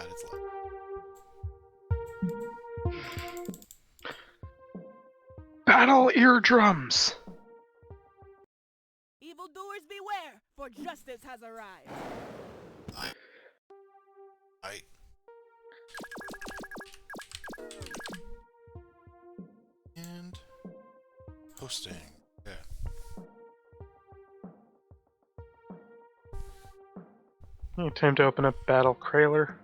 God, it's loud. Battle eardrums! Evildoers beware, for justice has arrived. I... And... hosting. Yeah. Time to open up Battle Crailer.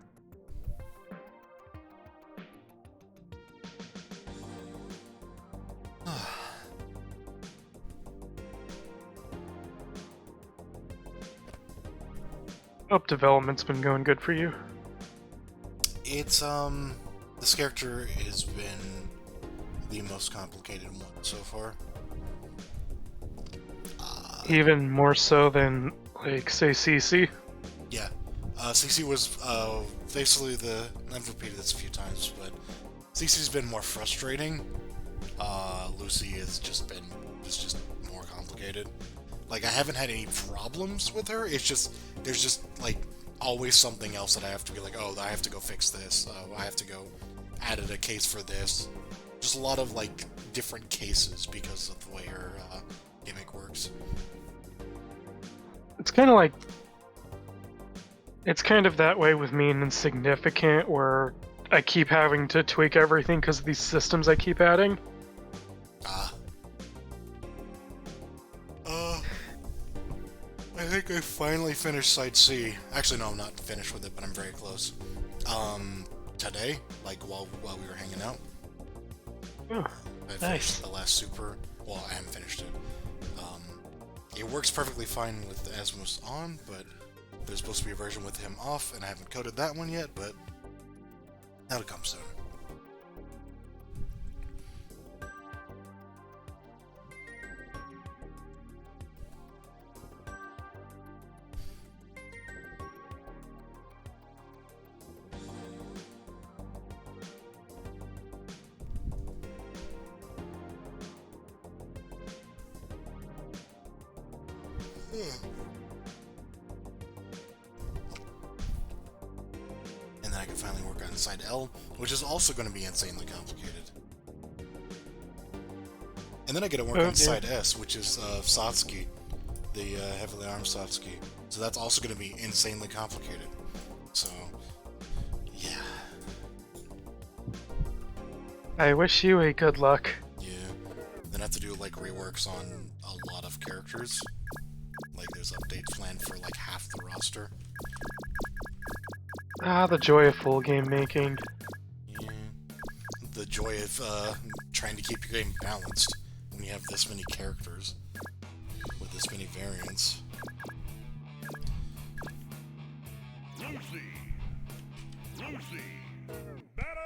Hope development's been going good for you. It's, this character has been the most complicated one so far. Even more so than, like, say, CC. Yeah. CC was, basically I've repeated this a few times, but CC's been more frustrating. Lucy has just more complicated. Like, I haven't had any problems with her, it's just, there's just, like, always something else that I have to be like, oh, I have to go fix this, I have to go added a case for this. Just a lot of, like, different cases because of the way her, gimmick works. It's kind of like... It's kind of that way with me in Insignificant, where I keep having to tweak everything because of these systems I keep adding. I think I finally finished Site C. Actually, no, I'm not finished with it, but I'm very close. Today, like, while we were hanging out. Oh, I finished the last super... Well, I haven't finished it. It works perfectly fine with Asmus on, but there's supposed to be a version with him off, and I haven't coded that one yet, but that'll come soon. And then I can finally work on Side L, which is also going to be insanely complicated. And then I get to work on Side S, which is Satsuki, the heavily armed Satsuki. So that's also going to be insanely complicated. So, yeah. I wish you a good luck. Yeah. Then I have to do, like, reworks on a lot of characters. Like, there's updates planned for, like, half the roster. Ah, the joy of full game making. Yeah. The joy of, trying to keep your game balanced when you have this many characters with this many variants. Lucy! Lucy! Battle!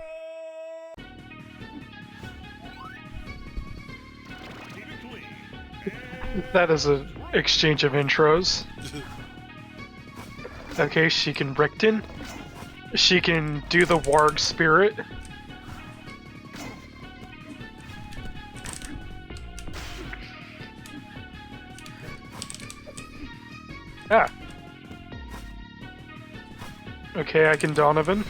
Keep it clean. That is an exchange of intros. Okay, she can Richten. She can do the Warg Spirit. Ah. Okay, I can Donovan.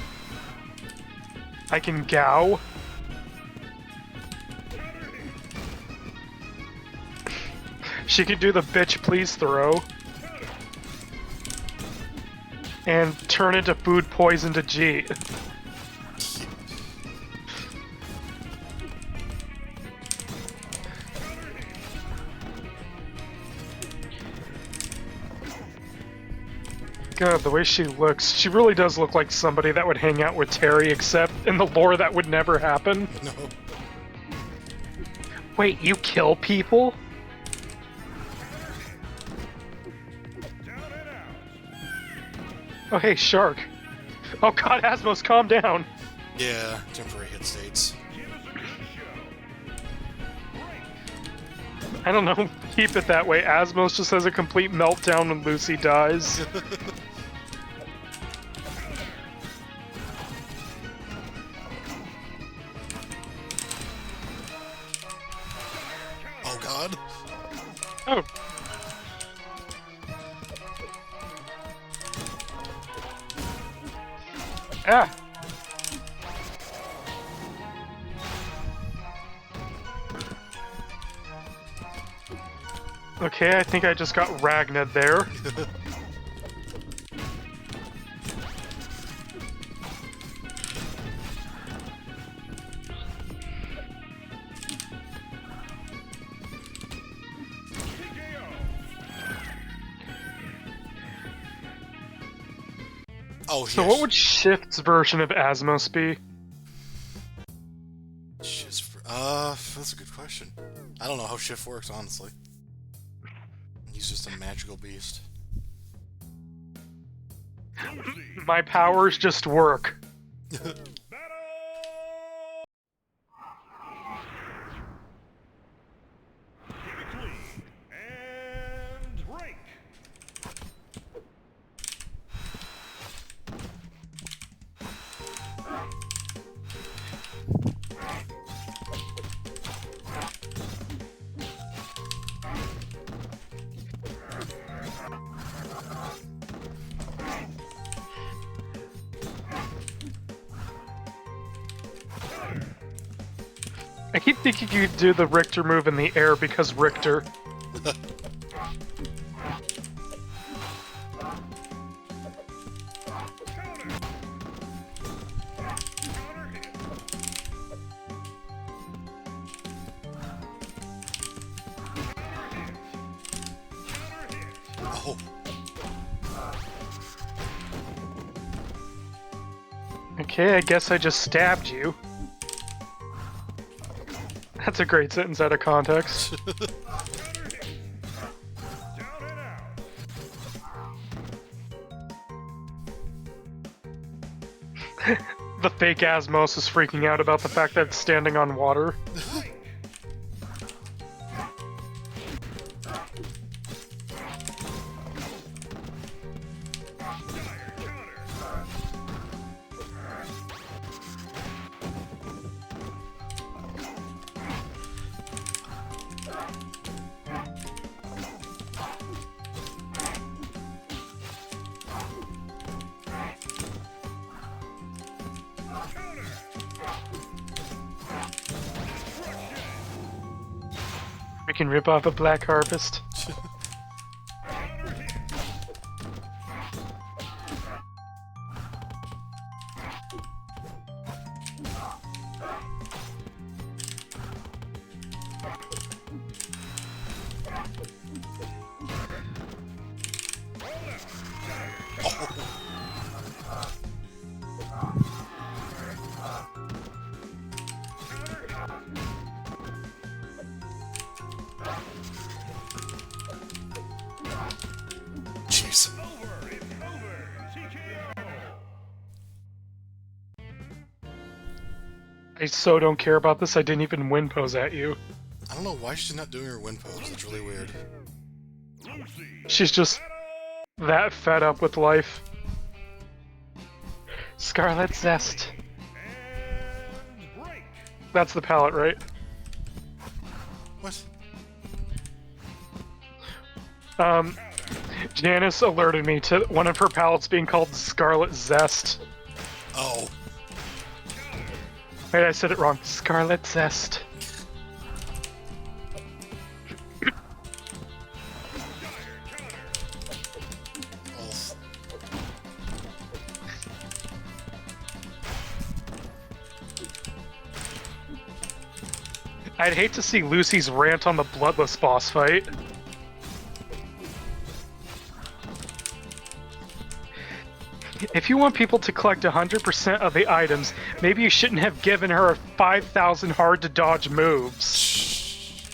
I can Gao. She can do the bitch please throw. And turn into food poison to G. God, the way she looks, she really does look like somebody that would hang out with Terry, except in the lore that would never happen. No. Wait, you kill people? Oh hey, Shark. Oh god, Asmos, calm down! Yeah, temporary hit states. I don't know, keep it that way. Asmos just has a complete meltdown when Lucy dies. Oh god. Oh. Ah! Okay, I think I just got Ragna there. Oh, So yes. what would Shift's version of Asmos be? That's a good question. I don't know how Shift works, honestly. He's just a magical beast. Lucy. My powers just work. Battle. Keep it clean. And break. I keep thinking you could do the Richter move in the air because Richter. Counter. Counter hit. Counter hit. Oh, Okay, I guess I just stabbed you. That's a great sentence out of context. Counter hit. Down and out. The fake Asmos is freaking out about the fact that it's standing on water. Break. Dire counter. Counter. We can rip off a Black Harvest. Counter hit. jeez. Over. It's over. TKO. I so don't care about this, I didn't even win pose at you. I don't know why she's not doing her win pose. It's really weird. Lucy. She's just that fed up with life. Scarlet Zest. And break. That's the palette, right? What? Janice alerted me to one of her palettes being called Scarlet Zest. Oh. Wait, I said it wrong. Scarlet Zest. Oh. I'd hate to see Lucy's rant on the Bloodless boss fight. If you want people to collect 100% of the items, maybe you shouldn't have given her 5,000 hard-to-dodge moves.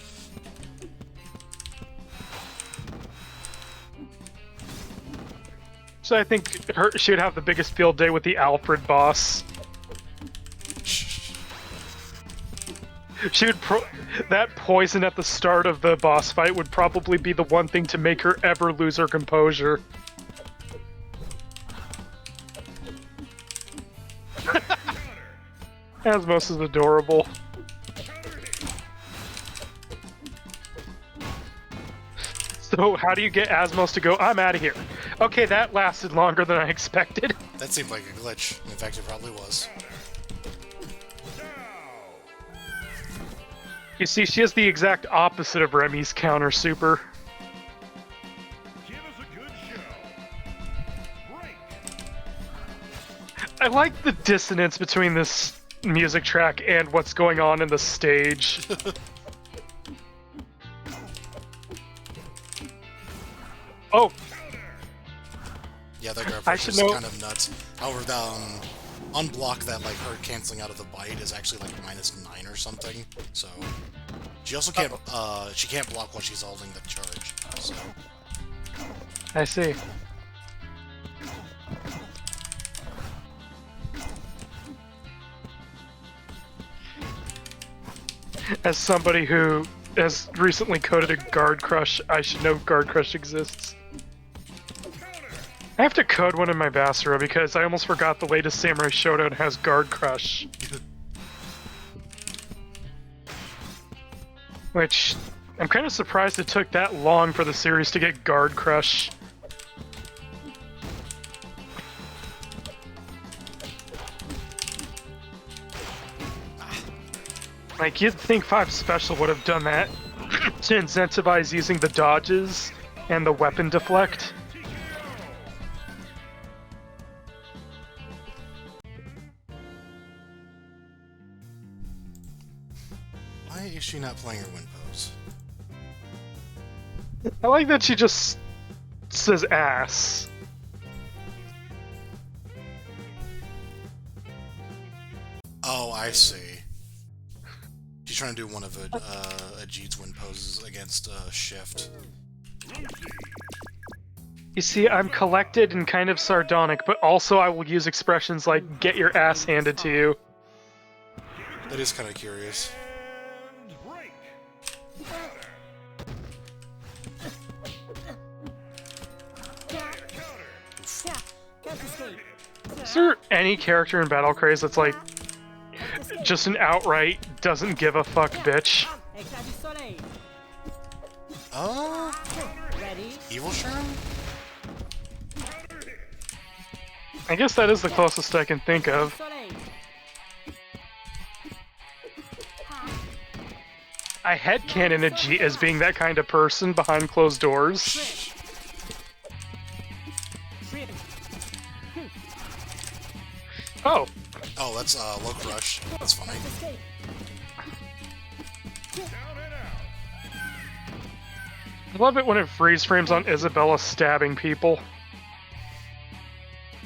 So I think she would have the biggest field day with the Alfred boss. She would that poison at the start of the boss fight would probably be the one thing to make her ever lose her composure. Asmos is adorable. So how do you get Asmos to go, I'm out of here? Okay, that lasted longer than I expected. That seemed like a glitch. In fact, it probably was. You see, she has the exact opposite of Remy's counter super. Give us a good show. Break. I like the dissonance between this music track and what's going on in the stage. Oh, Yeah, that grab I push should is know- kind of nuts. However, the unblock that like her canceling out of the bite is actually like -9 or something. So she also can't she can't block while she's holding the charge. So I see. As somebody who has recently coded a Guard Crush, I should know Guard Crush exists. I have to code one in my Basara because I almost forgot the latest Samurai Showdown has Guard Crush. Which, I'm kind of surprised it took that long for the series to get Guard Crush. Like, you'd think 5 Special would have done that to incentivize using the dodges and the weapon deflect. why is she not playing her win pose? I like that she just says ass. Oh, I see. She's trying to do one of Ajit's win poses against Shift. You see, I'm collected and kind of sardonic, but also I will use expressions like get your ass handed to you. That is kind of curious. And break. Is there any character in Battle Craze that's like just an outright doesn't give a fuck bitch? Evil Sherm? I guess that is the closest I can think of. I headcanon Ajit as being that kind of person behind closed doors. Oh, Oh, that's Low Crush. That's funny. Down and out. I love it when it freeze frames on Isabella stabbing people.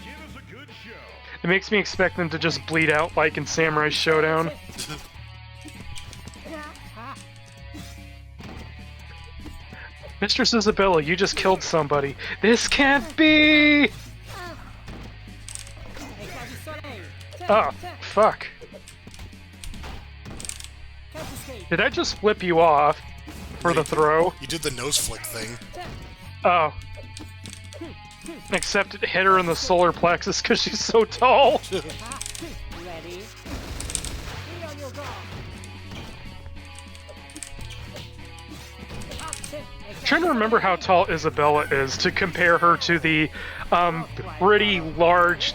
Give us a good show. It makes me expect them to just bleed out like in Samurai Showdown. Mistress Isabella, you just killed somebody. This can't be! Oh, fuck. Did I just flip you off for the throw? You did the nose flick thing. Oh. Except it hit her in the solar plexus because she's so tall. Ready? Be on your guard. Trying to remember how tall Isabella is to compare her to the pretty large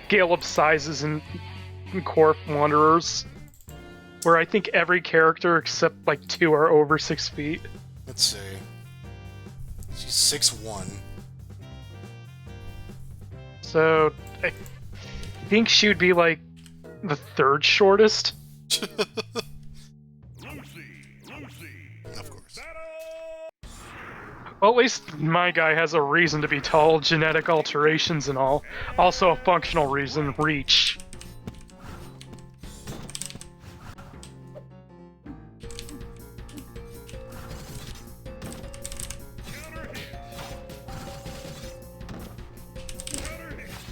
Galeb sizes in Corp Wanderers, where I think every character except like 2 are over 6 feet. Let's see. She's 6'1". So I think she would be like the 3rd shortest. Lucy. Of course. Well, at least my guy has a reason to be tall, genetic alterations and all. Also a functional reason, reach.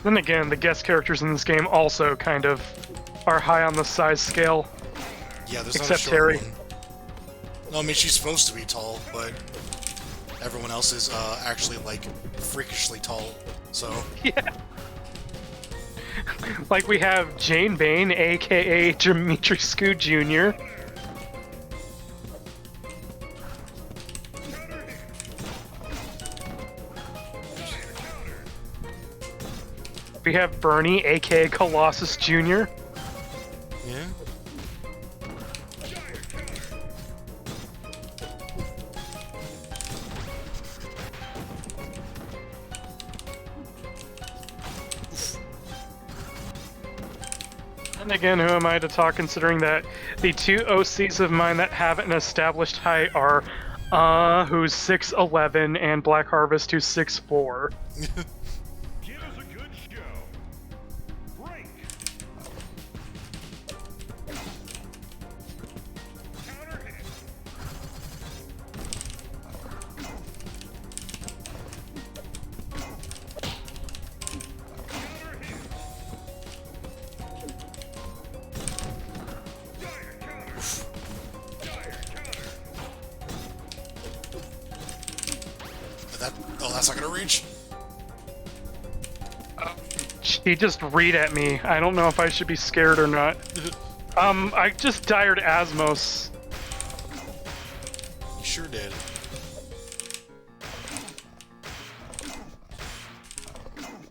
Then again, the guest characters in this game also kind of are high on the size scale. Yeah, there's Except not a short Terry. one. No, I mean she's supposed to be tall, but everyone else is actually like freakishly tall. So Yeah. Like we have Jane Bane, aka Dimitri Scoot Jr. We have Bernie, aka Colossus Jr. Yeah. And again, who am I to talk considering that the two OCs of mine that have an established height are who's 6'11", and Black Harvest, who's 6'4". Give us a good show. Break. Counter hit. Counter hit. Dire counter. Dire counter. That's not gonna reach. She just read at me. I don't know if I should be scared or not. I just dired Asmos. You sure did.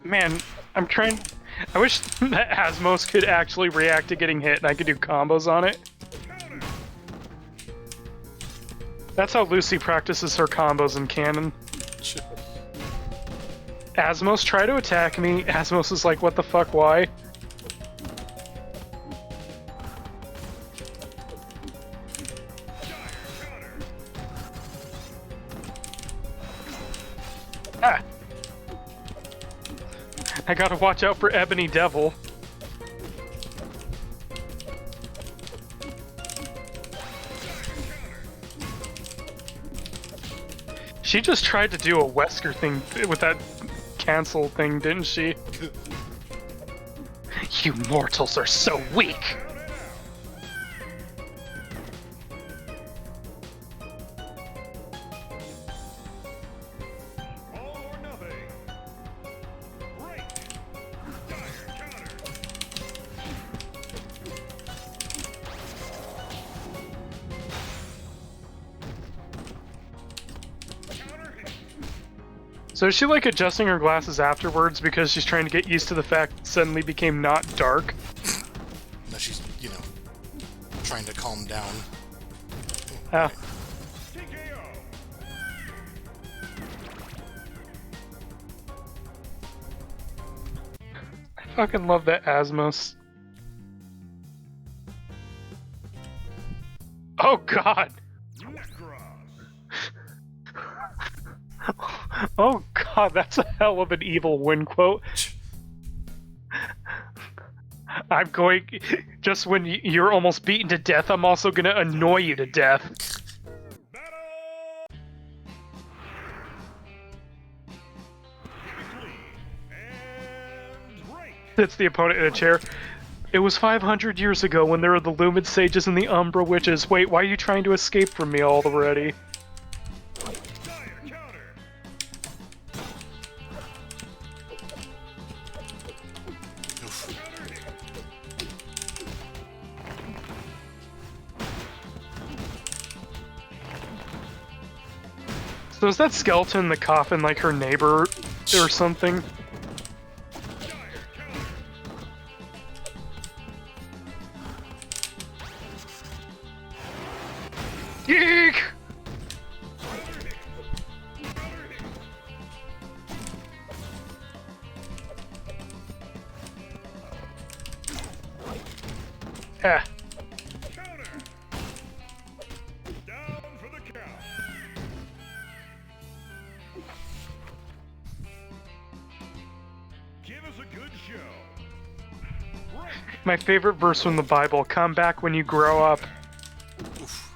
Man, I'm trying. I wish that Asmos could actually react to getting hit and I could do combos on it. Counter. That's how Lucy practices her combos in canon. Asmos try to attack me. Asmos is like, what the fuck, why? Ah! I gotta watch out for Ebony Devil. She just tried to do a Wesker thing with that cancel thing, didn't she? You mortals are so weak! All or nothing. Break. Dire counter. Counter hit. So is she like adjusting her glasses afterwards because she's trying to get used to the fact it suddenly became not dark? No, she's, trying to calm down. Ah. TKO. I fucking love that Asmos. Oh god! Necros. Oh god, that's a hell of an evil win quote. I'm going... Just when you're almost beaten to death, I'm also gonna annoy you to death. Battle. Quickly. And break. Hits the opponent in a chair. It was 500 years ago when there were the Lumid Sages and the Umbra Witches. Wait, why are you trying to escape from me already? Dire counter. Oof. Counter hit. So is that skeleton in the coffin like her neighbor or something? Dire counter. Geek! Counter hit. Counter hit. Ah. Counter. Down for the count. Give us a good show. Break. My favorite verse from the Bible, come back when you grow up. Oof.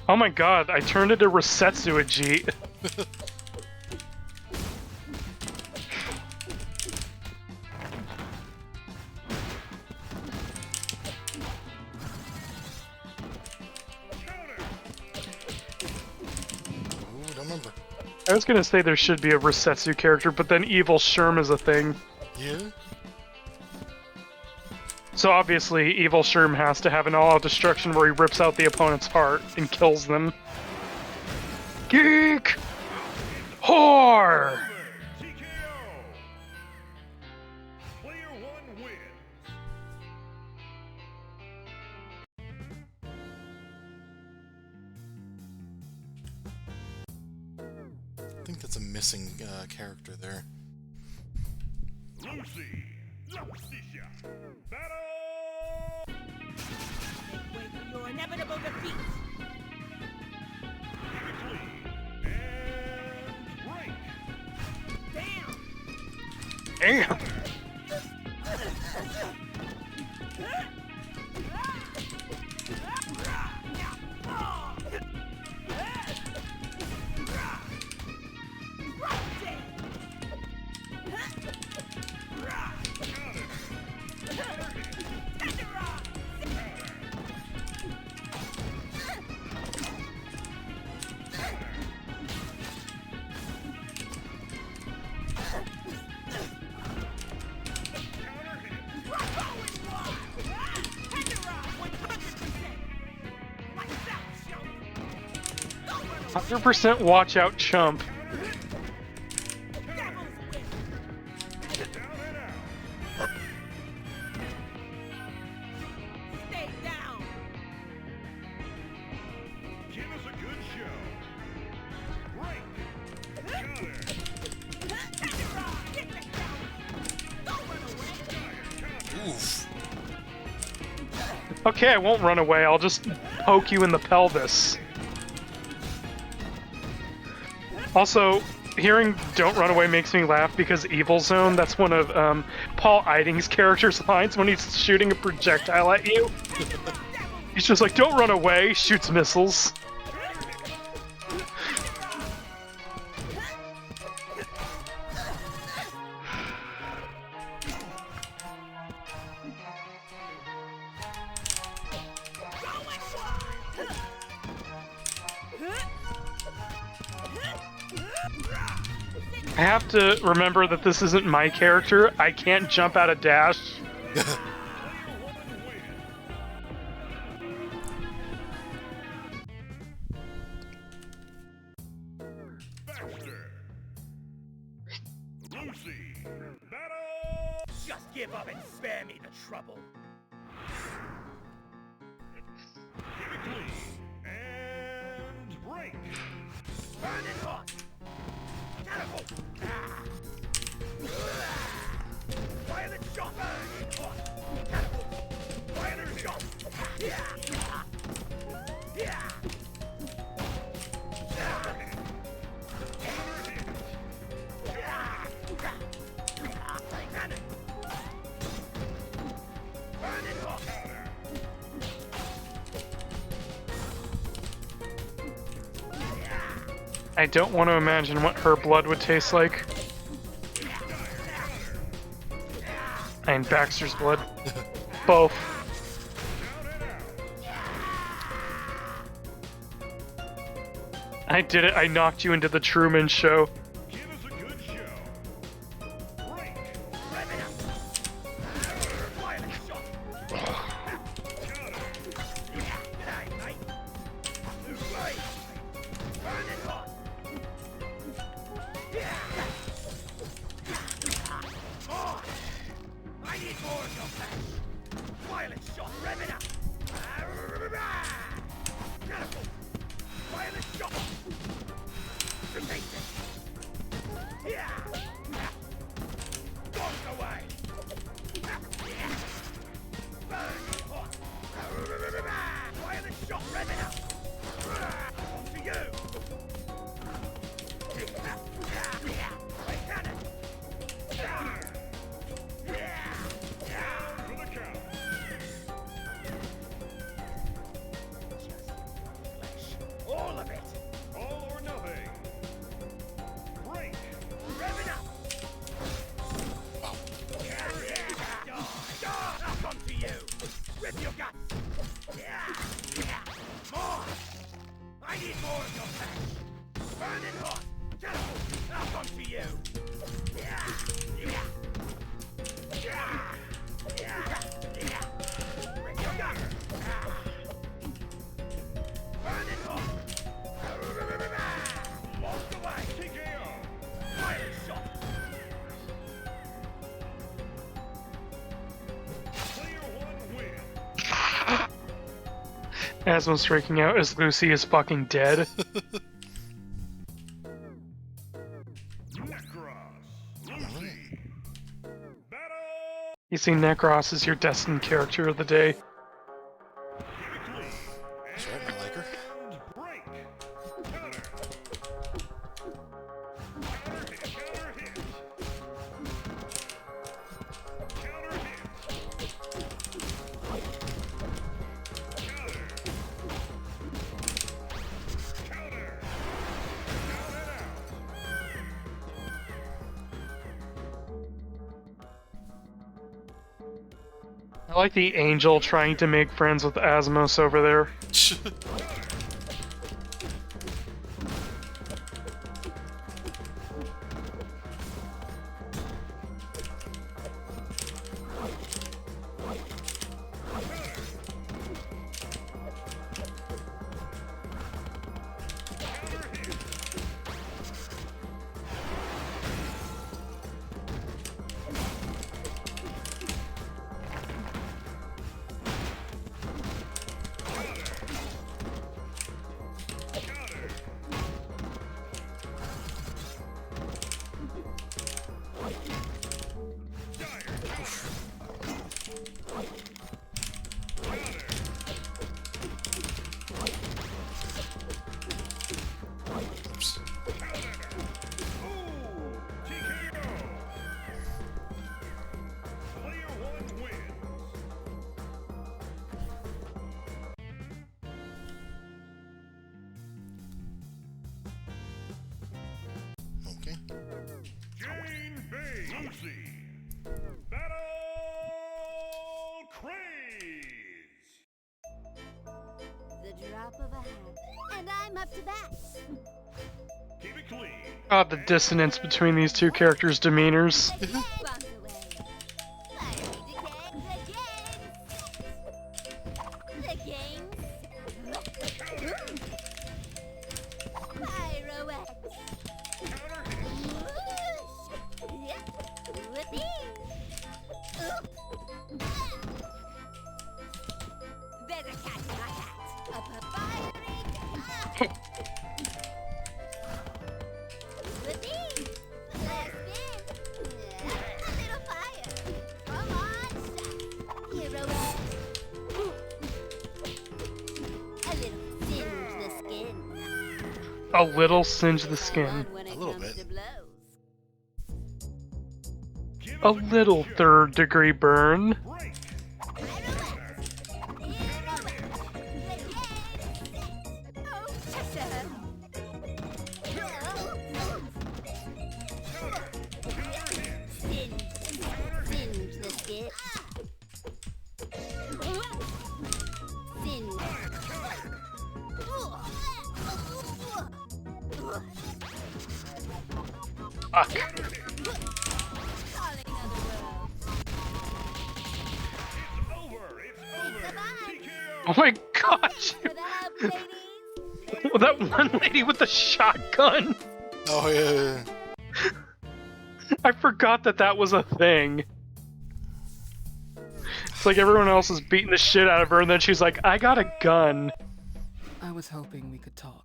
Oh my god, I turned into Resetsu Ajit. Counter. Ooh, don't remember. I was gonna say there should be a Resetsu character, but then Evil Sherm is a thing. Yeah? So obviously, Evil Sherm has to have an all-out destruction where he rips out the opponent's heart and kills them. Geek! Whore! wins. I think that's a missing character there. Lucy, Lucia, battle! Wait for your inevitable defeat. Clean and break. Damn. Damn! Devil's 100% watch out, chump. win. Down and out. Stay down. Give us a good show. Break. Counter. Get the counter. Don't run away. Oof. Okay, I won't run away. I'll just poke you in the pelvis. Also, hearing "Don't run away" makes me laugh because Evil Zone, that's one of Paul Eiding's character's lines when he's shooting a projectile at you. He's just like, "Don't run away," shoots missiles. I have to remember that this isn't my character. I can't jump out of dash. Baxter. Lucy, battle! Just give up and spare me the trouble. Give it clean and break. Burn it hot. Catapult. Violent shot. Burn it hot. Catapult. Violent shot. Yeah. Yeah. Burn it hot. I don't want to imagine what her blood would taste like. And Baxter's blood. Both. I did it. I knocked you into the Truman Show. Give us a good show. Break. Rev it up. Violent shot. Counter. G'day, mate. Right. Burn it hot. Oh, I need more of your flesh. Violent shot. Rev it up. Catapult. Violent shot. Rotate it. Yeah. Ghost away. Burn it hot. Violent shot. Rev it up. On to you. I cannon. For the count. All of it. All or nothing. Break. Rev Asmo's freaking out as Lucy is fucking dead. Necros. Lucy. Battle. You see, Necros is your destined character of the day. That's right, I like her. Break. Counter. Counter hit. Counter hit. Counter hit. Counter. Counter. Counted out. I like the angel trying to make friends with Asmos over there. Oops. Okay. Jane Bay Lucy. Battle Craze. The drop of a hat. And I'm up to bat. Keep it clean. God, the dissonance between these two characters' demeanors. The game bombs away. Fiery decay. The game. Pyroex. Whippy. There's a cat in my hat. A papyri. Whippy. Last spin. A little fire. Come on, shot. Hero. A little singe the skin. A little singe the skin. A little bit. A little third-degree burn. Break. Fuck. Over. It's over. TKO. Oh my gosh! That one lady with the shotgun! Oh yeah. I forgot that that was a thing. It's like everyone else is beating the shit out of her, and then she's like, I got a gun. I was hoping we could talk.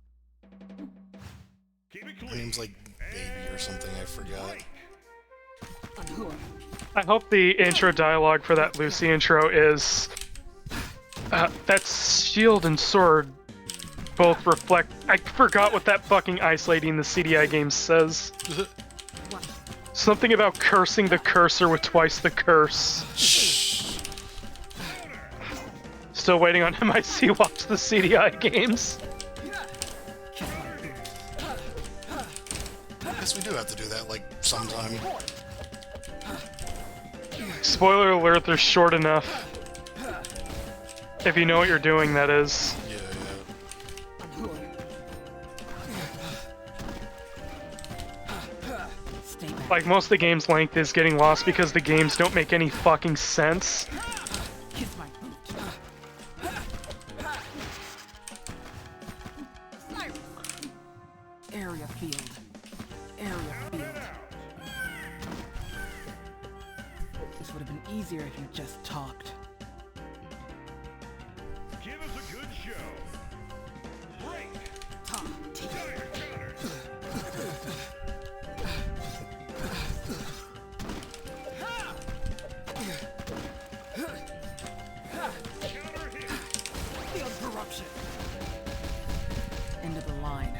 Keep it Her clean. name's like Baby or something, I forgot. I hope the intro dialogue for that Lucy intro is... that's shield and sword both reflect... I forgot what that fucking ice lady in the CDI game says. Something about cursing the cursor with twice the curse. Shh. Still waiting on MIC watch the CDI games. I guess we do have to do that, like, sometime. Spoiler alert, they're short enough. If you know what you're doing, that is. Yeah, Stay back. Like, most of the game's length is getting lost because the games don't make any fucking sense. Kiss my boot. Area field. Area field. This would have been easier if you just talked. Give us a good show. Break. Tom, take it. Counter. Counter hit. Field corruption. End of the line.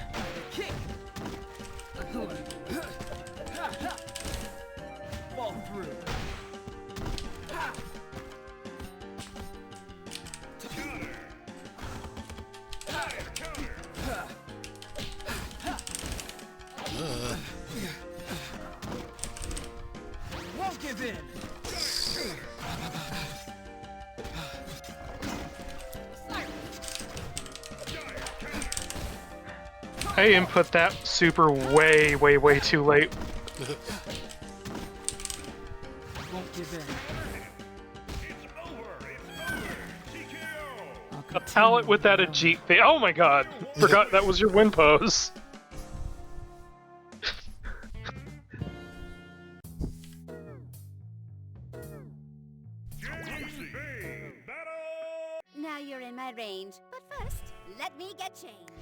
Kick. Fall through. Counter. Counter. Won't give in. I input that super way, way, way too late. Won't give in. It's over. It's over. TKO. I'll A continue pallet without a on. Jeep face. Oh my god! Forgot that was your win pose. Lucy. Battle. Now you're in my range. But first, let me get changed.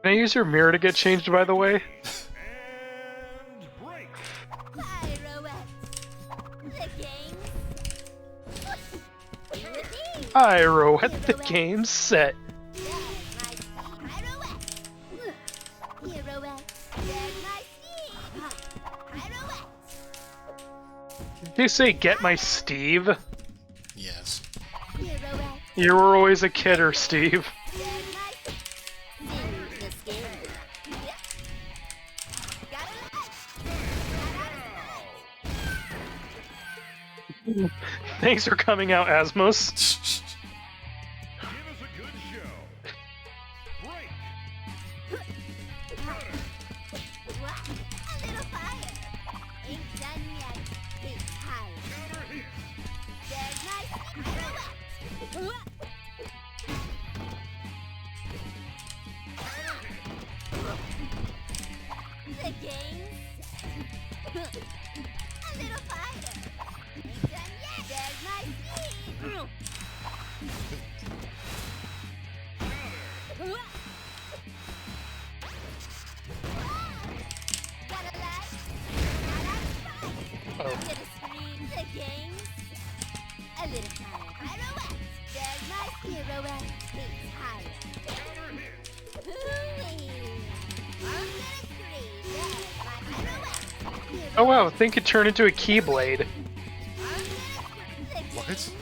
Can I use your mirror to get changed, by the way? And break. Pirouette. The game. Yippee! I at the game set. There's my pirouette. Pirouette. There's my Steve. Pirouette. Did you say get my Steve? Yes. Pirouette. You were always a kidder, Steve. There's my Sing the scale. Yep. Got a light. Thanks for coming out, Asmos. Give us a good show. Break. What? A little fire. Ain't done yet. It's higher. Counter hit. There's my pirouette. The game's set. A little fire. Ain't done yet. There's my speed. Got a light? Oh. Get a screen. The game's set. A little fire. Pirouette. There's my pirouette. It's higher. Counter hit. Hooey. I'm gonna scream. There's my pirouette. Oh wow, think it turned into a Keyblade. I'm gonna scream. The What? game's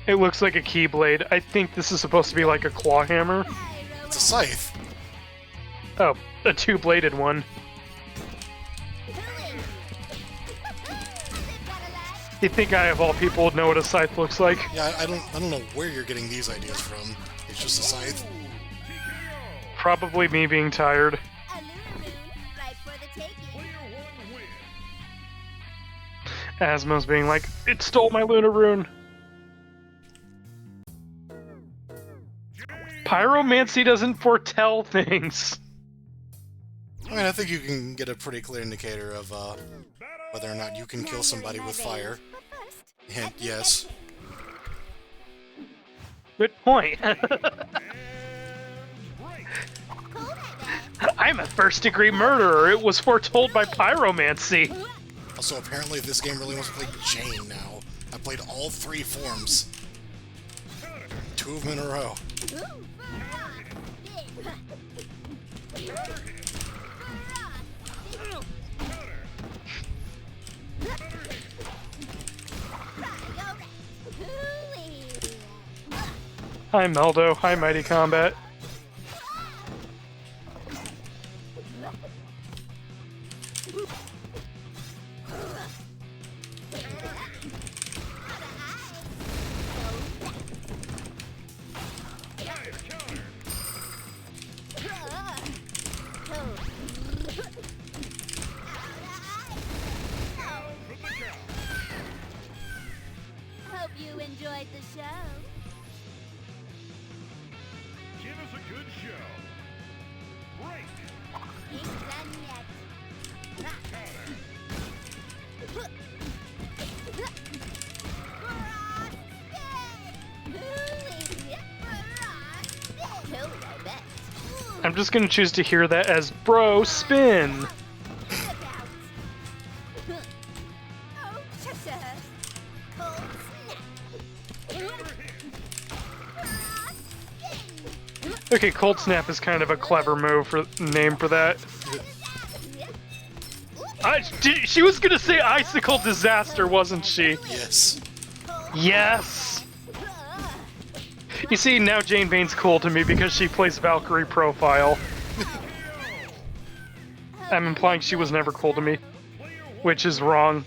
It looks like a Keyblade. I think this is supposed to be like a claw hammer. It's a scythe. Oh, a two-bladed one. You think I, of all people, would know what a scythe looks like? Yeah, I don't know where you're getting these ideas from. It's just a scythe. Probably me being tired. A lunar moon, right for the taking. Player one win. Asmos being like, it stole my Luna Rune. Pyromancy doesn't foretell things. I mean, I think you can get a pretty clear indicator of whether or not you can kill somebody with fire. But first, Hint, yes. Good point. And break. I'm a first-degree murderer. It was foretold by pyromancy. Also, apparently this game really wants to play Jane now. I played all three forms. 2 of them in a row. Hi, Meldo. Hi, Mighty Combat. Hope you enjoyed the show. Give us a good show. Break. Ain't done yet. I'm just gonna choose to hear that as bro spin. Look out! Oh, cha-cha! Cold snap! Okay, Cold Snap is kind of a clever name for that. She was gonna say Icicle Disaster, wasn't she? Yes. Yes! You see, now Jane Vane's cool to me because she plays Valkyrie profile. I'm implying she was never cool to me, which is wrong.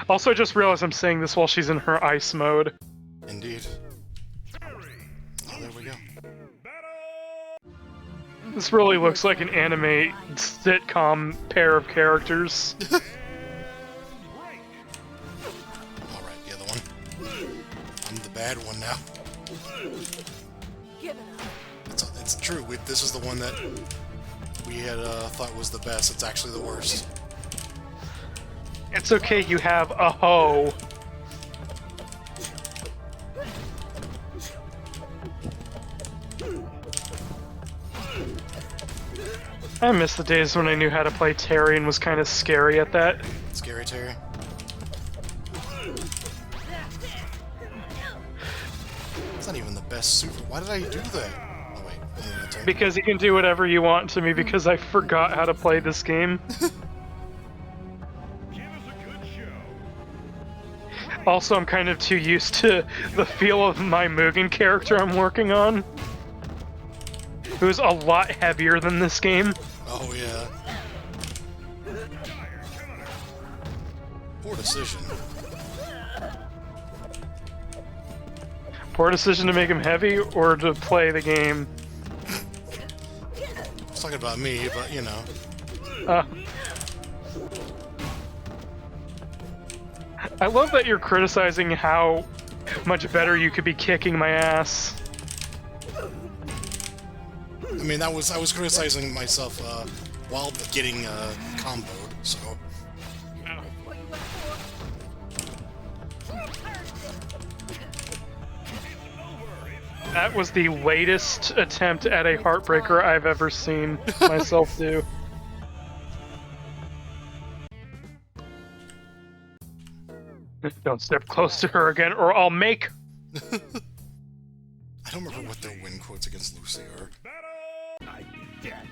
Also, I just realized I'm saying this while she's in her ice mode. Indeed. Oh, there we go. This really looks like an anime sitcom pair of characters. Alright, the other one. I'm the bad one now. Give it up. It's true. This is the one that we had thought was the best. It's actually the worst. It's okay, you have a hoe. I miss the days when I knew how to play Terry and was kind of scary at that. Scary Terry. It's not even the best super. Why did I do that? Oh wait, that's right. Because you can do whatever you want to me because I forgot how to play this game. Give us a good show. Also, I'm kind of too used to the feel of my Mugen character I'm working on. Who's a lot heavier than this game. Oh yeah. Poor decision. Poor decision to make him heavy or to play the game. I was talking about me, but you know. I love that you're criticizing how much better you could be kicking my ass. I mean, I was criticizing myself while getting comboed, so. What you went for? That was the latest attempt at a heartbreaker I've ever seen myself do. Don't step close to her again, or I'll make. I don't remember what their win quotes against Lucy are. I'd be dead.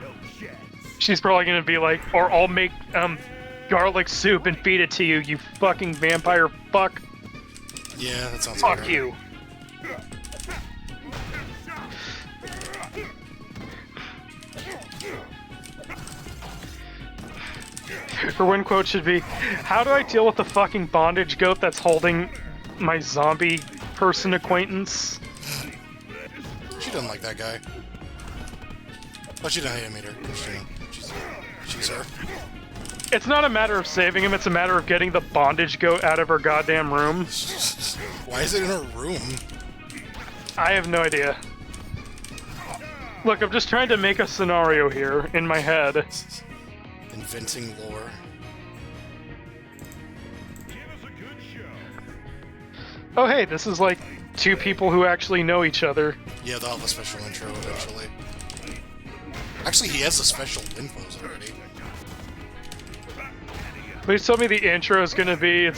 No chance. She's probably gonna be like, or I'll make garlic soup and feed it to you, you fucking vampire fuck. Yeah, that sounds Fuck right. you. Her win quote should be, how do I deal with the fucking bondage goat that's holding my zombie person acquaintance? She doesn't like that guy. Oh, she doesn't hate him either. She's her. It's not a matter of saving him, it's a matter of getting the bondage goat out of her goddamn room. Why is it in her room? I have no idea. Look, I'm just trying to make a scenario here in my head. Inventing lore. Give us a good show. Oh hey, this is like two people who actually know each other. Yeah, they'll have a special intro eventually. Actually, he has a special win pose already. Please tell me the intro is gonna be,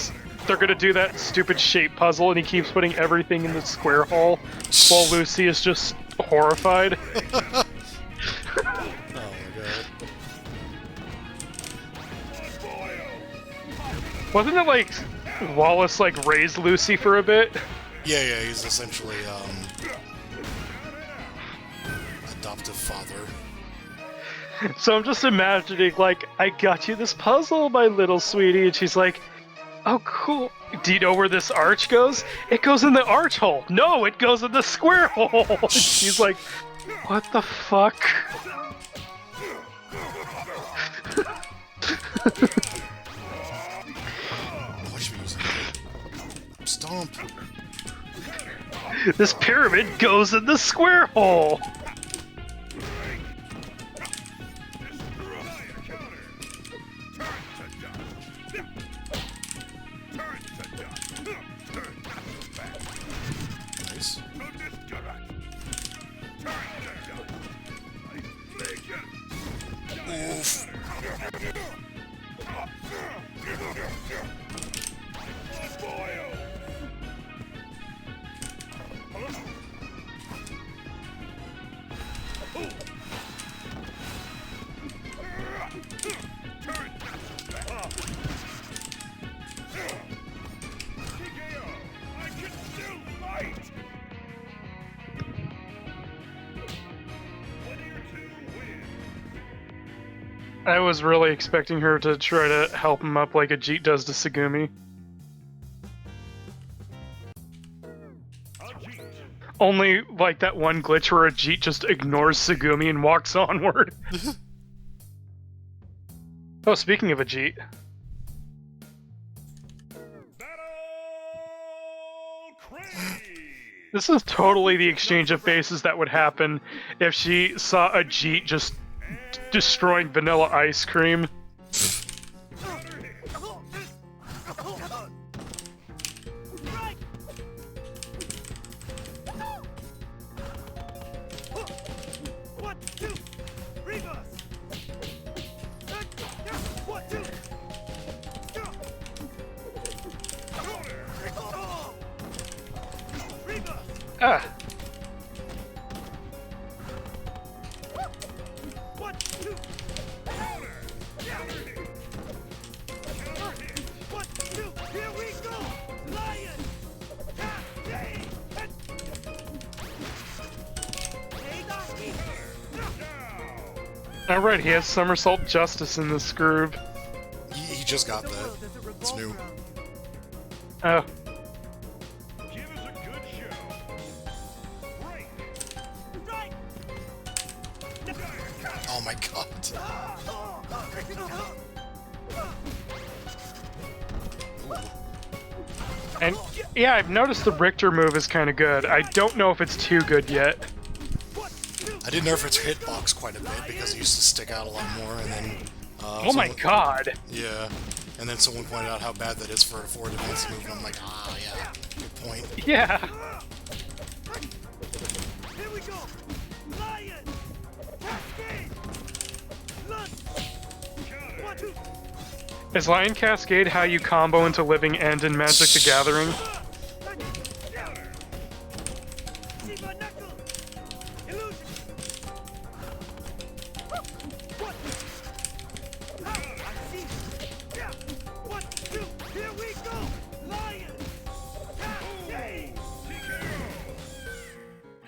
they're gonna do that stupid shape puzzle and he keeps putting everything in the square hole while Lucy is just horrified. Oh my god. Wasn't it like Wallace like raised Lucy for a bit? Yeah, he's essentially adoptive father. So I'm just imagining like, I got you this puzzle, my little sweetie, and she's like, oh cool. Do you know where this arch goes? It goes in the arch hole. No, it goes in the square hole. And she's like, what the fuck? What should we use? Stomp. This pyramid goes in the square hole. Nice. I was really expecting her to try to help him up like Ajit does to Segumi. Ajit. Only like that one glitch where Ajit just ignores Segumi and walks onward. Oh, speaking of Ajit. Battle Craze. This is totally the exchange of faces that would happen if she saw Ajit just destroying vanilla ice cream. Right. One, two, reverse. One, two. Reverse. Ah, One, two. One, two, here we go! Lion! Cascade! alright, he has somersault justice in this groove. He just got that. It's new. Oh, Give us a good show. Break. Right! Oh my god. and yeah, I've noticed the Richter move is kind of good. I don't know if it's too good yet. I did nerf its hitbox quite a bit because it used to stick out a lot more, and then. Oh my god! Yeah, and then someone pointed out how bad that is for a forward defense move, and I'm like, ah, yeah, good point. Yeah! Here we go! Lion! Cascade! Lunge! One, two. Is Lion Cascade how you combo into Living End in Magic the Gathering? See my knuckle! Illusion! One. I see. Yeah. One, two, here we go! Lion! Cascade!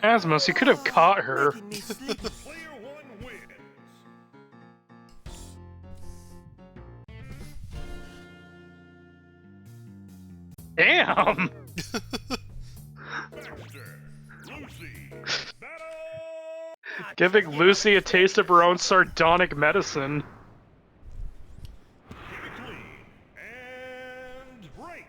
Asmos, you could have caught her. Making me sleepy. Player one wins. Damn! Baxter. Lucy. Battle. Giving Lucy a taste of her own sardonic medicine. Keep it clean. And break.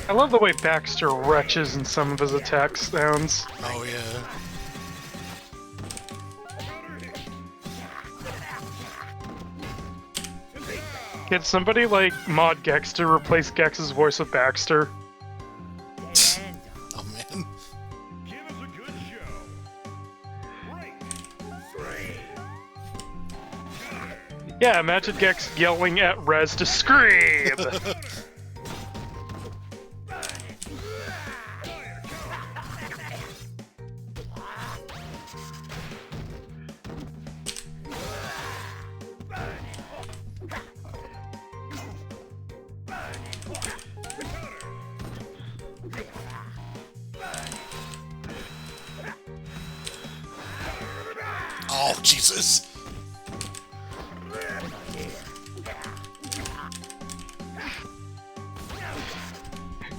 I love the way Baxter retches in some of his attack sounds. Oh yeah. Get somebody like Mod Gex to replace Gex's voice with Baxter. Oh man. Give us a good show. Break. Yeah, imagine Gex yelling at Rez to scream! Oh Jesus.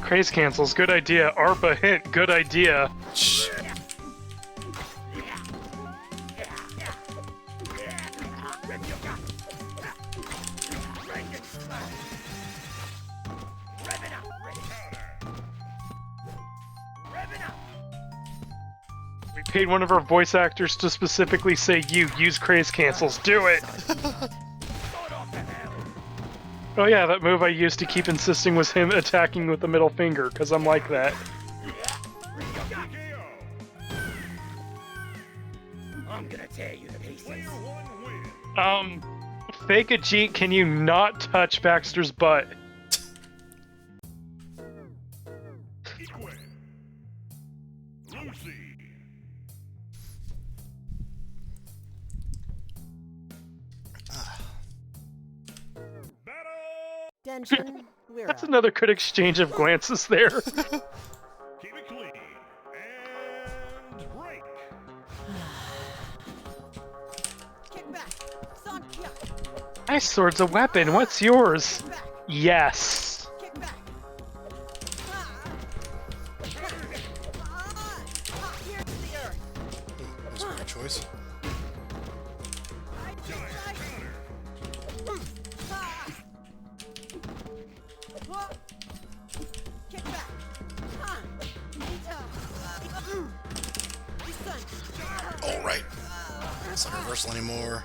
Craze cancels, good idea. ARPA hint, good idea. Shh. We paid one of our voice actors to specifically say you use Craze cancels. Do it! Oh yeah, that move I used to keep insisting was him attacking with the middle finger, because I'm like that. I'm gonna tear you to pieces. Player one wins. Fake Ajit, can you not touch Baxter's butt? Lucy. Battle. Attention, we're That's up. another good exchange of glances there. Keep it clean. And break. Kick back. Sun kick. My sword's a weapon. What's yours? Back. Yes. Kick back. Here to the earth. That was a great choice. Right to right. Kick back. All right. It's not reversal anymore.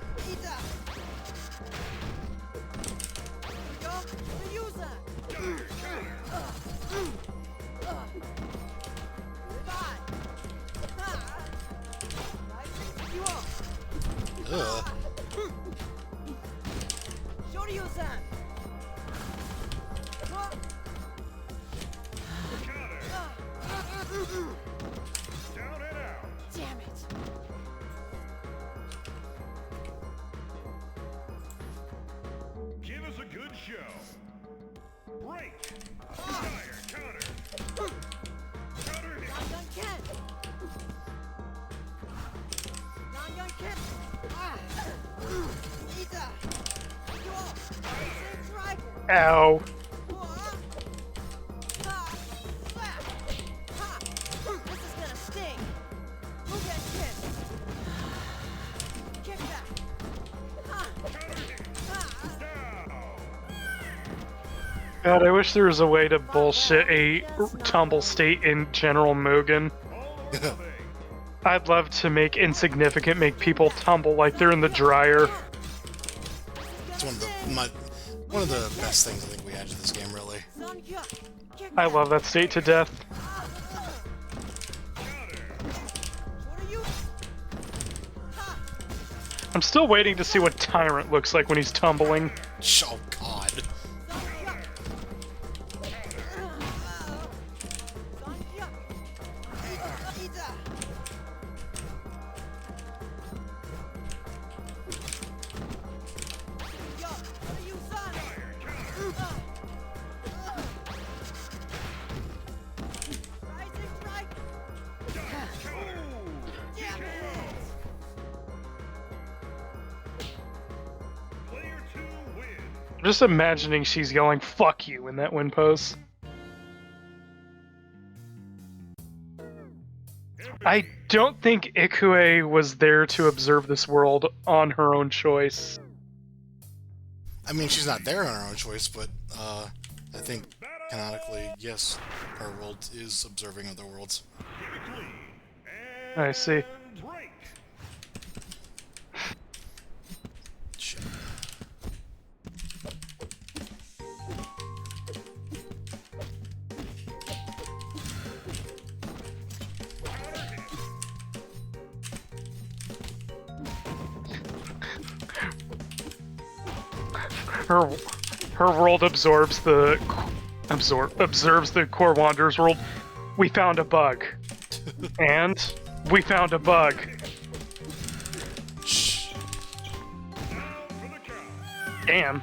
Ugh. Down and out. Damn it. Give us a good show. Break. Fire. Counter. Counter hit. Non-gun Ken. Non-gun Ken. Ita. You up. Same driver. Ow. This is gonna sting. Who gets hit? Kick back. God, I wish there was a way to bullshit a tumble state in General Mugen. I'd love to make insignificant make people tumble like they're in the dryer. It's one of the best things I think we added to this game, really. I love that state to death. I'm still waiting to see what Tyrant looks like when he's tumbling. Oh God. Player 2 wins. I'm just imagining she's yelling "fuck you" in that win pose. I don't think Ikue was there to observe this world on her own choice. I mean, she's not there on her own choice, but I think canonically, yes, her world is observing other worlds. Keep it clean. I see. And break. Shit. Her world absorbs the observes the core wanderer's world. We found a bug, and we found a bug. Shh. Down for the count. Damn.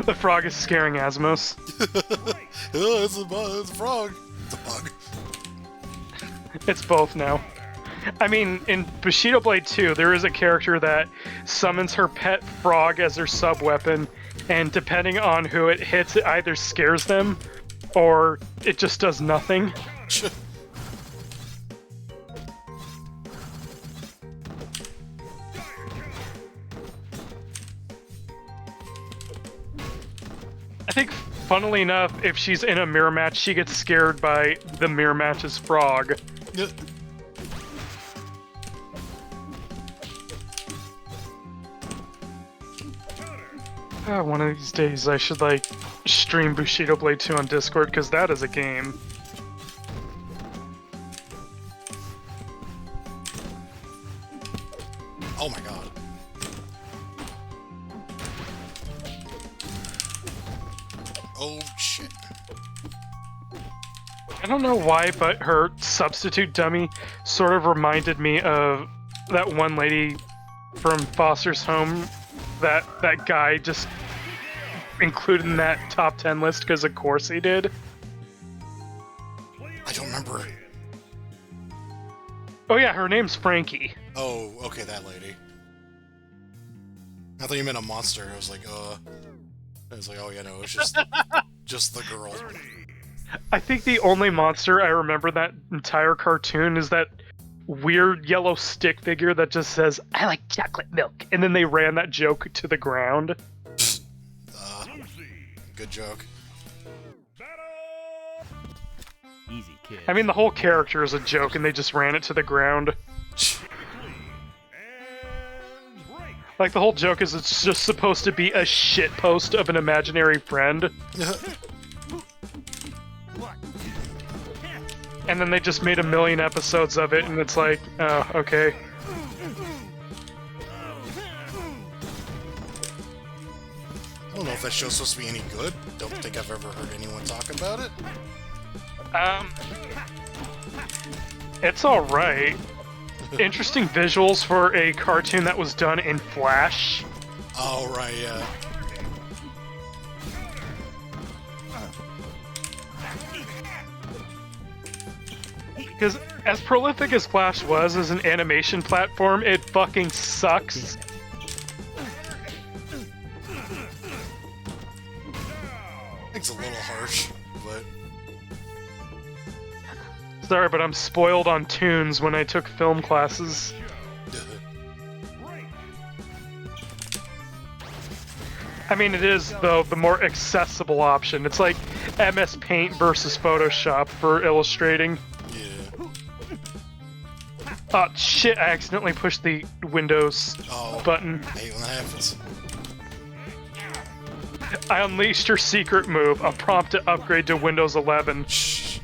The frog is scaring Asmos. Oh, it's a bug. It's a frog. It's a bug. It's both now. I mean, in Bushido Blade 2, there is a character that summons her pet frog as her sub-weapon, and depending on who it hits, it either scares them, or it just does nothing. I think, funnily enough, if she's in a mirror match, she gets scared by the mirror match's frog. Yeah. One of these days I should, like, stream Bushido Blade 2 on Discord, because that is a game. Oh my God. Oh, shit. I don't know why, but her substitute dummy sort of reminded me of that one lady from Foster's Home that guy just included in that top 10 list because of course he did. I don't remember. Oh yeah, her name's Frankie. Oh, okay, that lady. I thought you meant a monster. I was like, oh yeah, no, it's just the girl. I think the only monster I remember in that entire cartoon is that weird yellow stick figure that just says, "I like chocolate milk," and then they ran that joke to the ground. Good joke. Easy, kid. I mean, the whole character is a joke, and they just ran it to the ground. Like, the whole joke is it's just supposed to be a shit post of an imaginary friend. And then they just made a million episodes of it, and it's like, oh, okay. I don't know if that show's supposed to be any good. Don't think I've ever heard anyone talk about it. It's alright. Interesting visuals for a cartoon that was done in Flash. Oh, right, yeah. Because as prolific as Flash was as an animation platform, it fucking sucks. It's a little harsh, but... Sorry, but I'm spoiled on tunes when I took film classes. I mean, it is, though, the more accessible option. It's like MS Paint versus Photoshop for illustrating. Yeah. Oh, shit, I accidentally pushed the Windows button. I hate when that happens. I unleashed your secret move, a prompt to upgrade to Windows 11. Shh.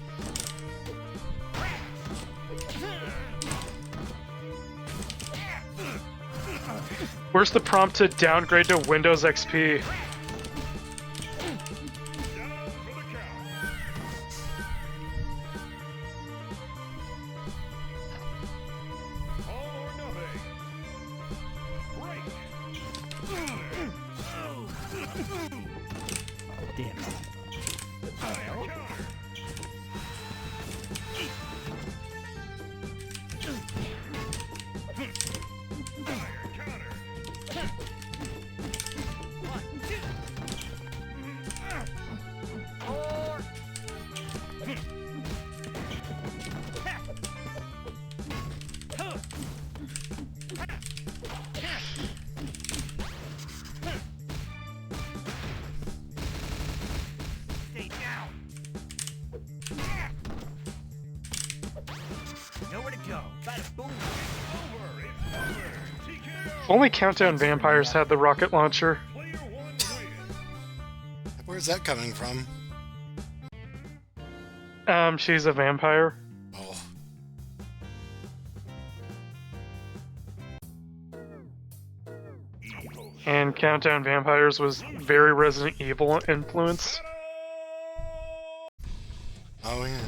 Where's the prompt to downgrade to Windows XP? Damn it. Stay down. Nowhere to go. Bada boom. Only Countdown Vampires had the rocket launcher. Where's that coming from? She's a vampire. Oh. And Countdown Vampires was very Resident Evil influenced. Oh, yeah.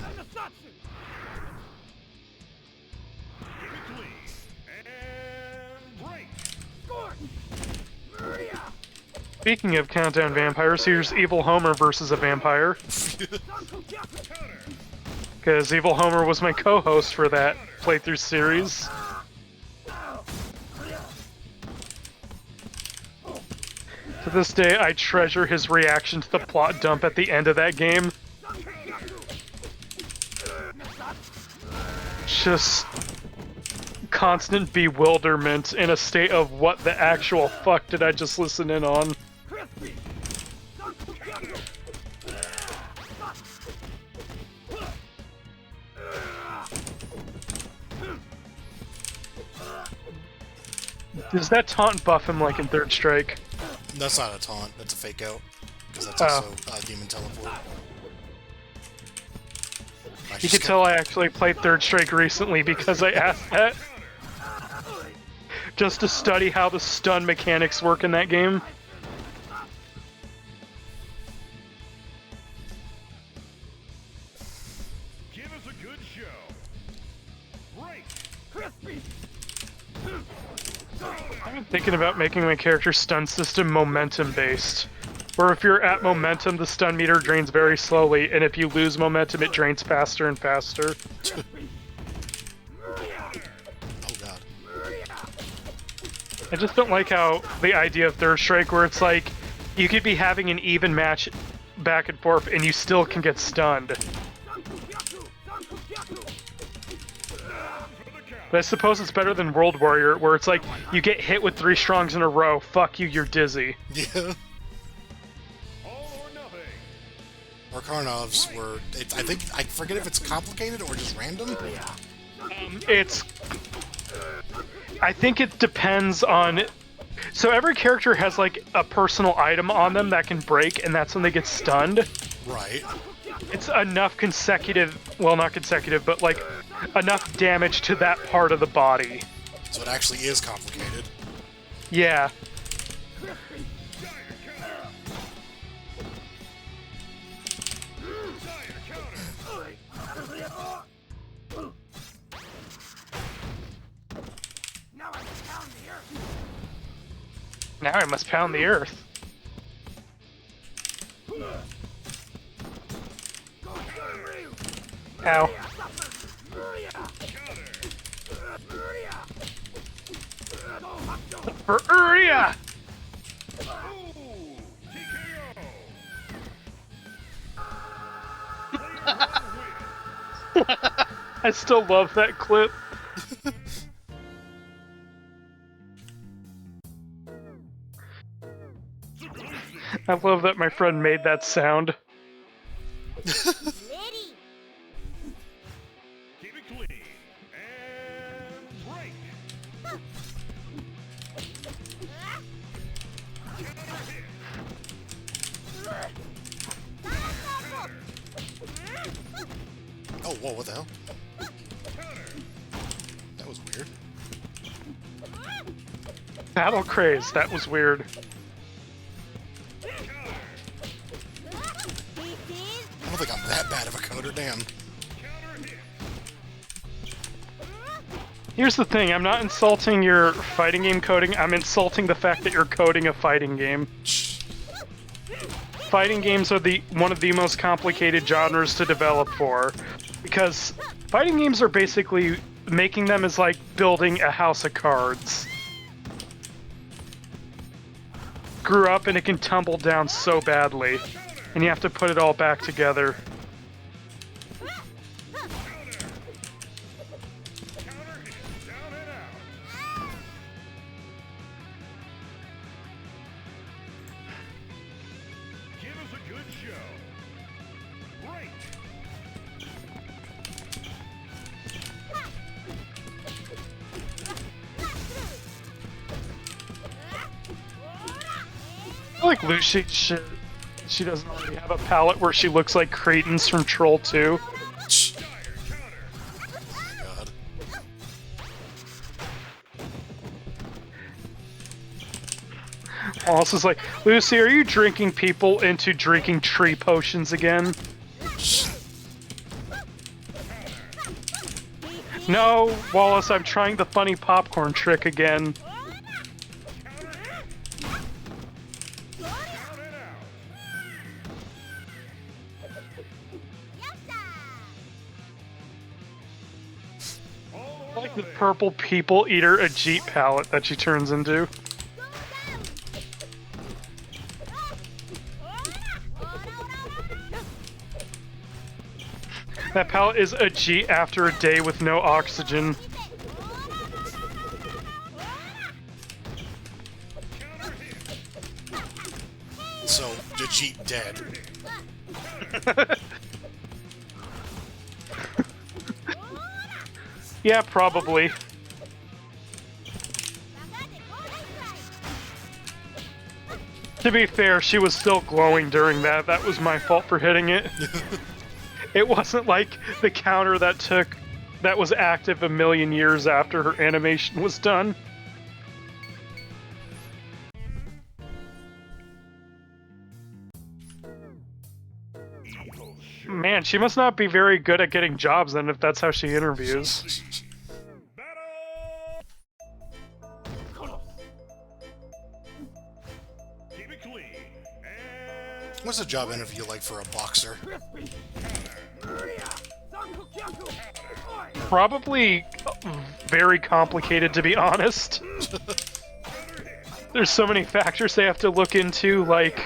Speaking of Countdown Vampires, here's Evil Homer versus a vampire. Because Evil Homer was my co-host for that playthrough series. To this day, I treasure his reaction to the plot dump at the end of that game. Just constant bewilderment in a state of what the actual fuck did I just listen in on? Does that taunt buff him like in Third Strike? That's not a taunt. That's a fake out. Because that's also Demon Teleport. You can tell I actually played Third Strike recently because I asked that. Just to study how the stun mechanics work in that game. show. Break. Crispy. I'm thinking about making my character stun system momentum based. Where if you're at momentum, the stun meter drains very slowly, and if you lose momentum, it drains faster and faster. Oh god. I just don't like how the idea of Third Strike, where it's like, you could be having an even match back and forth, and you still can get stunned. But I suppose it's better than World Warrior, where it's like, you get hit with 3 strongs in a row, fuck you, you're dizzy. Yeah. All or nothing. Or Karnovs were... I forget if it's complicated or just random? I think it depends on... So every character has, like, a personal item on them that can break, and that's when they get stunned. Right. It's enough consecutive... Well, not consecutive, but, like, enough damage to that part of the body. So it actually is complicated. Yeah. Now I must pound the earth. Ow. For Uria! I still love that clip. I love that my friend made that sound. Liddy. Keep it clean. And break. Oh, whoa, what the hell? That was weird. Battle Craze, that was weird. I don't think I'm that bad of a coder, damn. Here's the thing, I'm not insulting your fighting game coding, I'm insulting the fact that you're coding a fighting game. Fighting games are one of the most complicated genres to develop for, because fighting games are basically, making them is like building a house of cards. Grew up and it can tumble down so badly, and you have to put it all back together. Give us a good show. Break. I feel like Lucy, she doesn't already have a palette where she looks like Cretans from Troll 2. God. Alice is like, Lucy, are you drinking people into drinking tree potions again? No, Wallace, I'm trying the funny popcorn trick again. I like the purple people eater Ajit palette that she turns into. That palette is Ajit after a day with no oxygen. So, Ajit dead. Yeah, probably. To be fair, she was still glowing during that. That was my fault for hitting it. It wasn't like the counter that was active a million years after her animation was done. Man, she must not be very good at getting jobs then if that's how she interviews. Battle! Keep it clean. And What's a job interview like for a boxer? Probably very complicated, to be honest. There's so many factors they have to look into, like,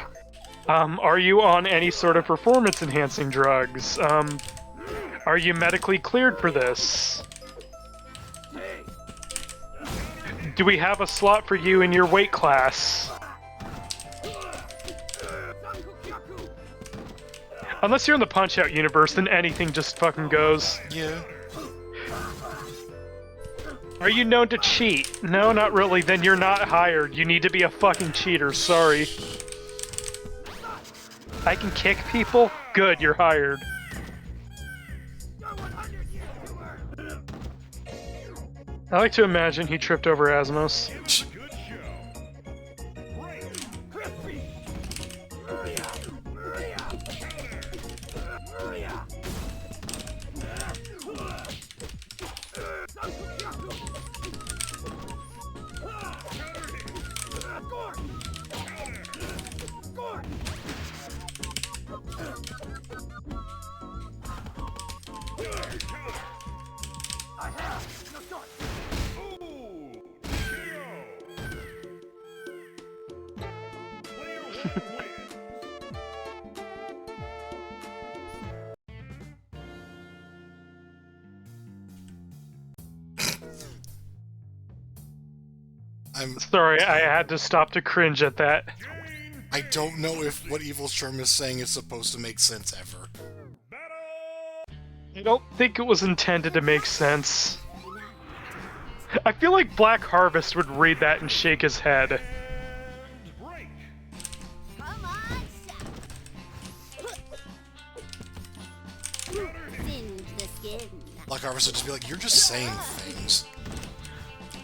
are you on any sort of performance-enhancing drugs? Are you medically cleared for this? Do we have a slot for you in your weight class? Unless you're in the Punch-Out universe, then anything just fucking goes. Yeah. Are you known to cheat? No, not really. Then you're not hired. You need to be a fucking cheater. Sorry. I can kick people? Good, you're hired. I like to imagine he tripped over Asmos. good show. Break. Ooh, KO. Player one wins. Sorry, I had to stop to cringe at that. I don't know if what Evil Sherm is saying is supposed to make sense ever. Battle! I don't think it was intended to make sense. I feel like Black Harvest would read that and shake his head. Break. Come on, singe the skin. Black Harvest would just be like, you're just saying things.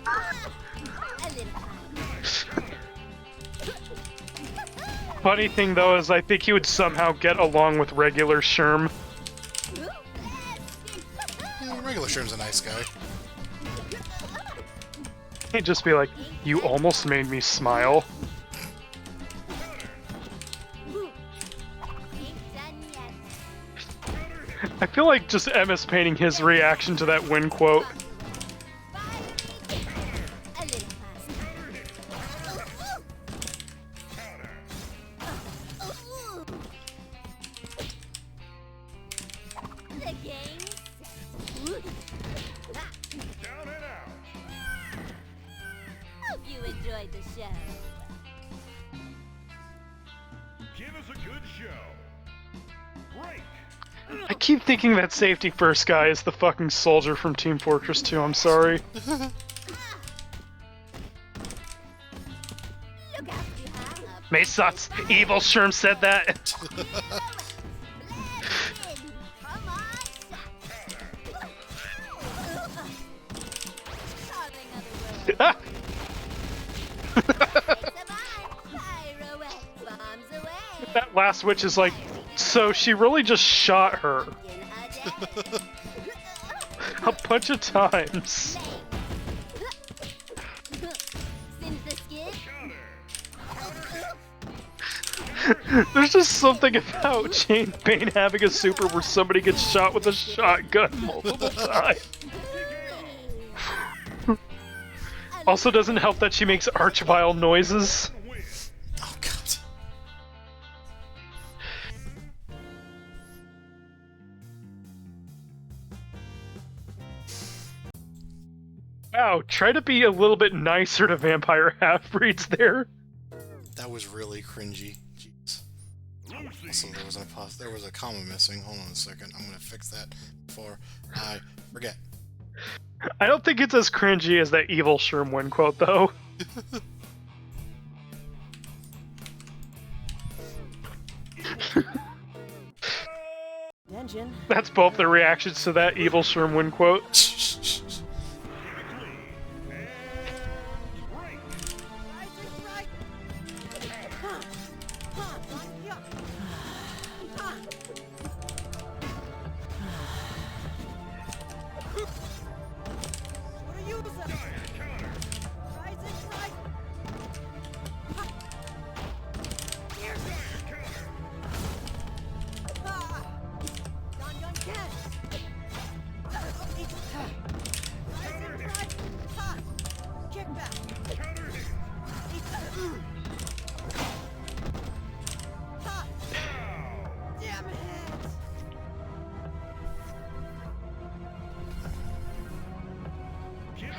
A little fun. Funny thing though is I think he would somehow get along with regular Sherm. Yeah, regular Sherm's a nice guy. He'd just be like, you almost made me smile. Ain't done yet. I feel like just MS painting his reaction to that win quote. A little faster. The game's set. Down and out. Hope you enjoyed the show. Give us a good show. Break. I keep thinking that safety first guy is the fucking soldier from Team Fortress 2, I'm sorry. Look out behind. Mesats, Evil Sherm said that. Come on, Darling of the world. Pirouette bombs away. That last witch is like, so she really just shot her In a day. a bunch of times. Singe the skin. There's just something about Jane Bane having a super where somebody gets shot with a shotgun multiple times. Also doesn't help that she makes arch-vile noises. Oh god. Wow, try to be a little bit nicer to vampire half-breeds there. That was really cringy. Jeez. Lucy. Also, there was a comma missing. Hold on a second. I'm gonna fix that before I forget. I don't think it's as cringy as that Evil Sherm win quote, though. Engine. That's both their reactions to that Evil Sherm win quote.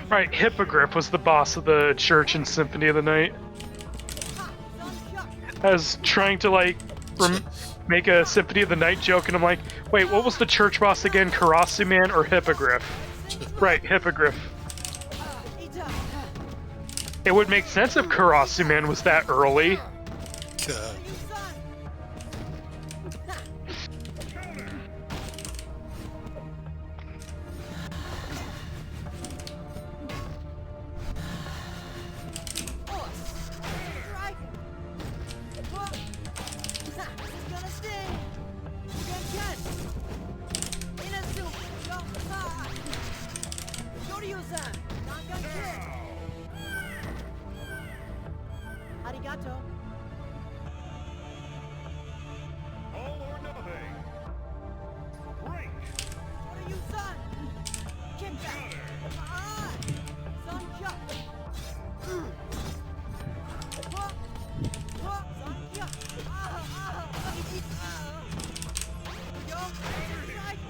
Right, Hippogriff was the boss of the church in Symphony of the Night. I was trying to, like, make a Symphony of the Night joke, and I'm like, wait, what was the church boss again? Karasu Man or Hippogriff? Right, Hippogriff. It would make sense if Karasu Man was that early. Arigato. All or nothing. Break. Son. Kick back. Son jump. Son jump. Yo, strike.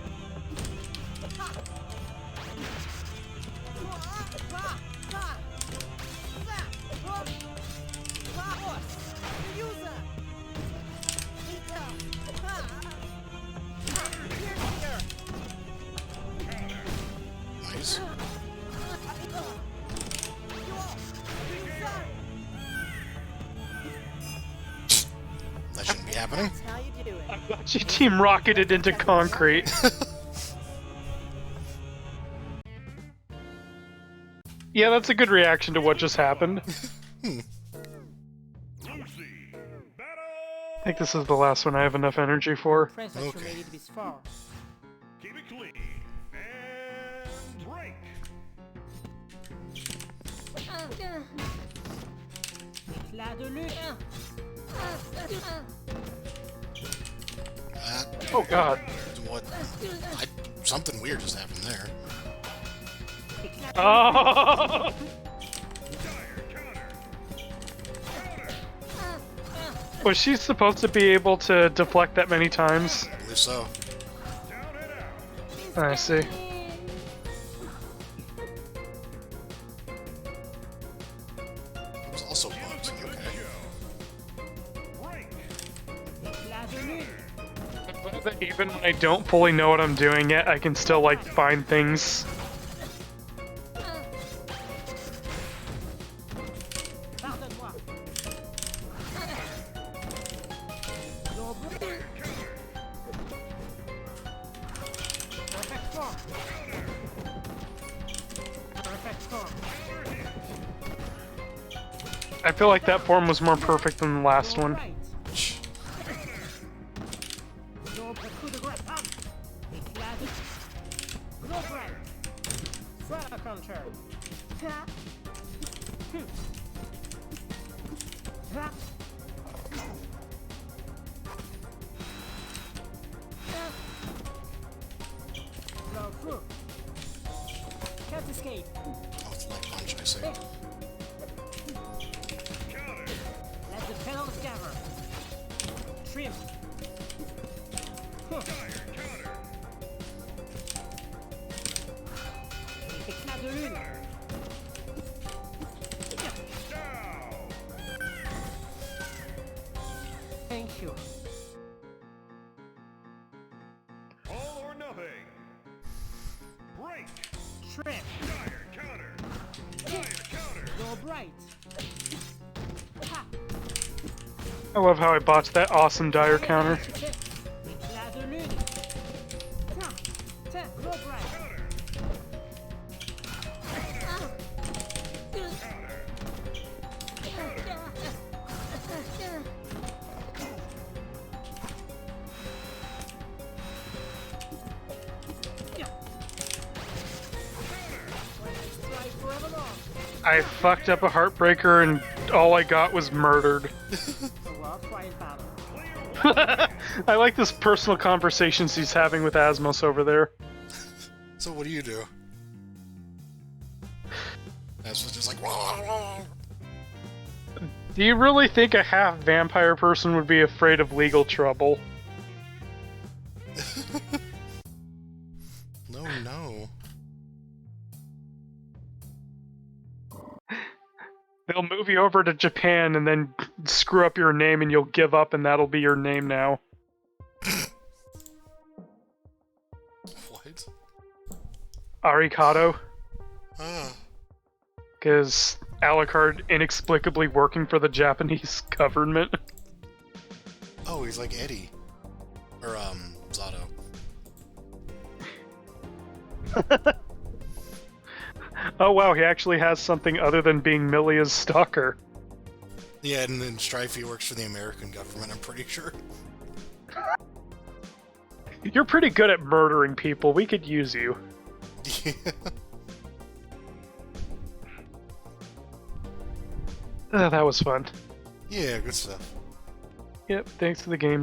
Nice. That shouldn't be happening. How you do it? I thought you team rocketed into concrete. Yeah, that's a good reaction to what just happened. Lucy. I think this is the last one I have enough energy for. Okay. Keep it clean. And break. Oh god. What? Something weird just happened there. Oh! Was she supposed to be able to deflect that many times? I believe so. I see. It was also bugs. Okay. Even when I don't fully know what I'm doing yet, I can still, like, find things. I feel like that form was more perfect than the last one. Can't escape. Oh, it's like punch, I see. Let the pedals gather. Trim. Éclat de lune. Thank you. All or nothing. Break. Trip. Dire counter. Dire counter. Go bright. Ha. I love how I botched that awesome dire counter. Éclat de lune. Tiens. Tiens. Go bright. Strike forevermore. I fucked up a heartbreaker and all I got was murdered. Well, try it battle. I like this personal conversations he's having with Asmos over there. So what do you do? That's just like. Wah, wah. Do you really think a half vampire person would be afraid of legal trouble? No, no. move you over to Japan and then screw up your name and you'll give up and that'll be your name now. What? Arikado. Ah. Because Alucard inexplicably working for the Japanese government. Oh, he's like Eddie. Or, Zato. Oh wow, he actually has something other than being Milia's stalker. Yeah, and then Strifey works for the American government, I'm pretty sure. You're pretty good at murdering people, we could use you. Yeah. That was fun. Yeah, good stuff. Yep, thanks to the games.